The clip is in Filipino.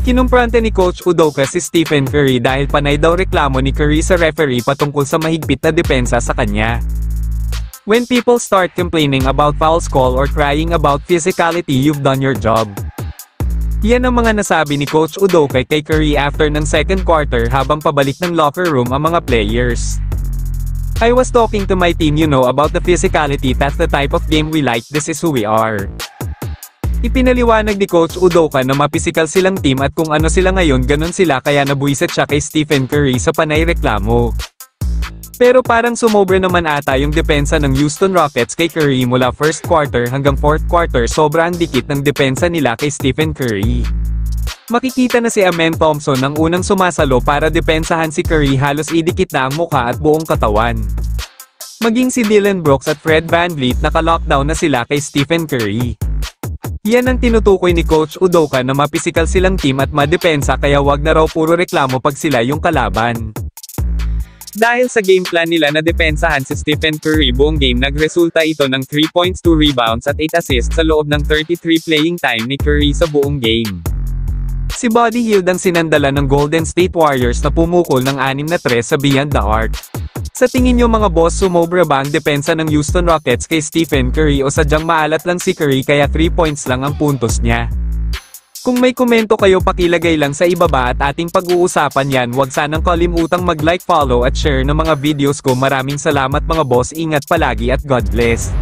Kinumprante ni Coach Udoka si Stephen Curry dahil panay daw reklamo ni Curry sa referee patungkol sa mahigpit na depensa sa kanya. When people start complaining about fouls call or crying about physicality, you've done your job. Yan ang mga nasabi ni Coach Udoka kay Curry after ng second quarter habang pabalik ng locker room ang mga players. "I was talking to my team, about the physicality, that's the type of game we like, this is who we are." Ipinaliwanag ni Coach Udoka na mapisikal silang team at kung ano sila ngayon ganon sila kaya nabuisit siya kay Stephen Curry sa panay reklamo. Pero parang sumobra naman ata yung depensa ng Houston Rockets kay Curry mula first quarter hanggang fourth quarter, sobrang dikit ng depensa nila kay Stephen Curry. Makikita na si Amen Thompson ng unang sumasalo para depensahan si Curry, halos idikit na ang mukha at buong katawan. Maging si Dillon Brooks at Fred VanVleet naka-lockdown na sila kay Stephen Curry. Yan ang tinutukoy ni Coach Udoka na mapisikal silang team at madepensa kaya wag na raw puro reklamo pag sila yung kalaban. Dahil sa game plan nila na depensahan si Stephen Curry buong game, nagresulta ito ng 3 points, 2 rebounds at 8 assists sa loob ng 33 playing time ni Curry sa buong game. Si Buddy Hield ang sinandala ng Golden State Warriors na pumukol ng 6 na 3 sa Beyond the Arc. Sa tingin nyo mga boss, sumobra ba ang depensa ng Houston Rockets kay Stephen Curry o sadyang maalat lang si Curry kaya 3 points lang ang puntos niya? Kung may komento kayo pakilagay lang sa ibaba at ating pag-uusapan yan. Huwag sanang kalimutang mag-like, follow at share ng mga videos ko. Maraming salamat mga boss, ingat palagi at God bless.